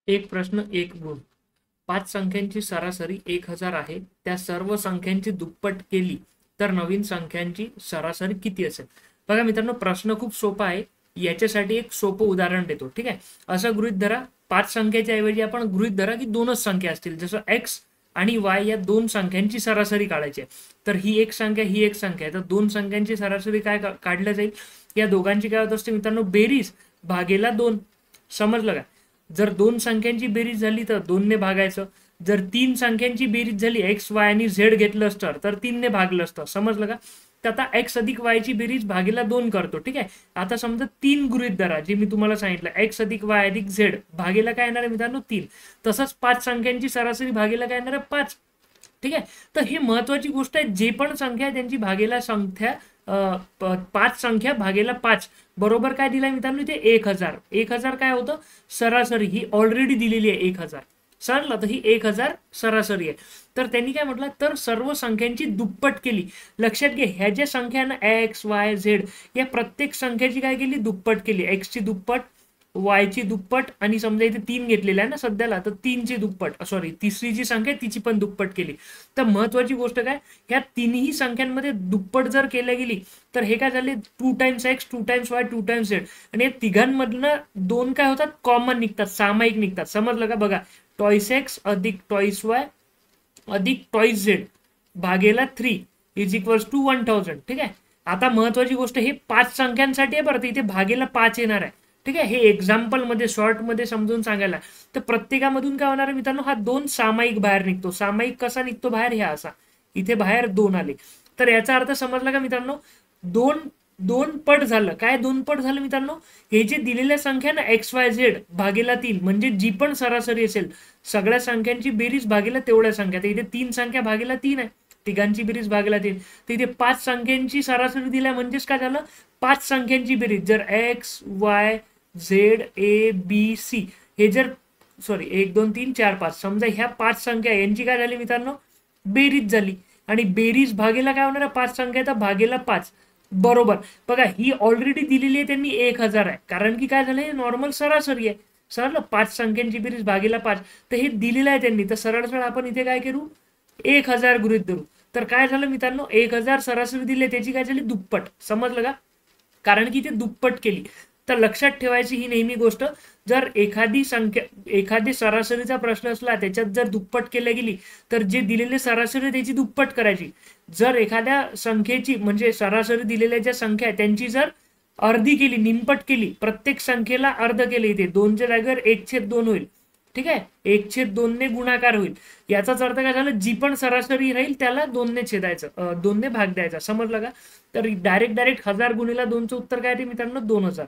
एक प्रश्न एक गुण. पाच संख्यांची सरासरी 1000 आहे. त्या सर्व संख्यांची दुप्पट केली तर नवीन संख्यांची सरासरी किती असेल? बघा मित्रांनो, प्रश्न खूप सोपा आहे. याच्यासाठी एक सोपं उदाहरण देतो. ठीक आहे, असं गृहीत धरा, पाच संख्येच्या ऐवजी आपण गृहीत धरा की दोनच संख्या असतील. जसं एक्स आणि वाय या दोन संख्यांची सरासरी काढायची आहे. तर ही एक संख्या, ही एक संख्या आहे. तर दोन संख्यांची सरासरी काय काढल्या जाईल? या दोघांची काय होत असते मित्रांनो? बेरीज भागेला दोन. समजलं का? जर दोन संख्यांची बेरीज झाली तर दोनने भागायचं. जर तीन संख्यांची बेरीज झाली, एक्स वाय आणि झेड घेतलं असतं तर तीनने भागलं असतं. समजलं का? तर आता एक्स अधिक वाय ची बेरीज भागीला दोन करतो. ठीक आहे, आता समजा तीन गृहीत धरा, जे मी तुम्हाला सांगितलं, एक्स अधिक वाय अधिक झेड भागीला काय येणार आहे मित्रांनो? तीन. तसंच पाच संख्यांची सरासरी भागीला काय येणार आहे? पाच. ठीक आहे, तर ही महत्वाची गोष्ट आहे. जे पण संख्या त्यांची भागेला संख्या पाच संख्या भागेला पाच बरोबर काय दिलाय मित्रांनो? इथे 1000. 1000 काय होतं? सरासरी ही ऑलरेडी दिलेली आहे 1000. समजलं? तर ही 1000 सरासरी आहे. तर त्यांनी काय म्हटलं? तर सर्व संख्यांची दुप्पट केली. लक्षात घे, ह्या ज्या संख्या ना, एक्स वाय झेड, या प्रत्येक संख्याची काय केली? दुप्पट केली. एक्स ची दुप्पट, वाय ची दुप्पट, आणि समजा इथे तीन घेतलेल्या आहे ना सध्याला, तर तीनची दुप्पट, सॉरी तिसरी जी संख्या तिची पण दुप्पट केली. तर महत्वाची गोष्ट काय, ह्या तिन्ही संख्यांमध्ये दुप्पट जर केल्या गेली तर हे काय झाले? 2 times x, 2 times Y, 2 times Z. आणि या तिघांमधनं दोन काय होतात? कॉमन निघतात, सामायिक निघतात. समजलं का? बघा, टॉईस एक्स अधिक टॉईस वाय अधिक टॉईस झेड भागेला 3 इज इक्वल्स टू 1000. ठीक आहे, आता महत्वाची गोष्ट, हे पाच संख्यांसाठी आहे बरं, इथे भागेला 5 येणार आहे. ठीक आहे, हे एक्झाम्पल मध्ये शॉर्ट मध्ये समजून सांगायला. तर प्रत्येकामधून काय होणार आहे मित्रांनो? हा दोन सामायिक बाहेर निघतो. सामायिक कसा निघतो बाहेर? ह्या असा, इथे बाहेर दोन आले. तर याचा अर्थ समजला का मित्रांनो? दोन दोन पट झालं. काय दोन पट झालं मित्रांनो? हे जे दिलेल्या संख्या ना, एक्स वाय झेड भागेला तीन, म्हणजे जी पण सरासरी असेल सगळ्या संख्यांची बेरीज भागेला तेवढ्या संख्या. तर इथे तीन संख्या भागेला तीन आहे, तिघांची बेरीज भागेला तीन. तर इथे पाच संख्यांची सरासरी दिल्या, म्हणजेच काय झालं? पाच संख्यांची बेरीज. जर X Y Z A B C हे जर, सॉरी, 1 2 3 4 5, समजा ह्या पाच संख्या यांची काय झाली मित्रांनो? बेरीज झाली. आणि बेरीज भागेला काय होणार? पाच संख्या, तर भागेला पाच. बरोबर. बघा, ही ऑलरेडी दिलेली आहे त्यांनी 1000 आहे, कारण की काय झालं? नॉर्मल सरासरी आहे. सरळ पाच संख्यांची बेरीज भागेला पाच, तर हे दिलेलं आहे त्यांनी. तर सरळ सरळ आपण इथे काय करू? 1000 गृहीत धरू. तर काय झालं मित्रांनो? 1000 सरासरी दिली, त्याची काय झाली? दुप्पट. समजलं का? कारण की ते दुप्पट केली. तर लक्षात ठेवायची ही नेहमी गोष्ट, जर एखादी संख्या, एखादी सरासरीचा प्रश्न असला, त्याच्यात जर दुप्पट केल्या गेली तर जे दिलेले सरासरी त्याची दुप्पट करायची. जर एखाद्या संख्येची, म्हणजे सरासरी दिलेल्या ज्या संख्या आहे त्यांची जर अर्धी केली, निमपट केली, प्रत्येक संख्येला अर्ध केले, इथे दोनच्या जागेवर 1/2 होईल. ठीक आहे, 1/2 ने गुणाकार होईल. याचाच अर्थ काय झालं? जी पण सरासरी राहील त्याला दोनने छेदायचं, दोनने भाग द्यायचा. समजलं का? तर डायरेक्ट 1000 गुणिला दोनचं उत्तर काय आहे मित्रांनो? 2000.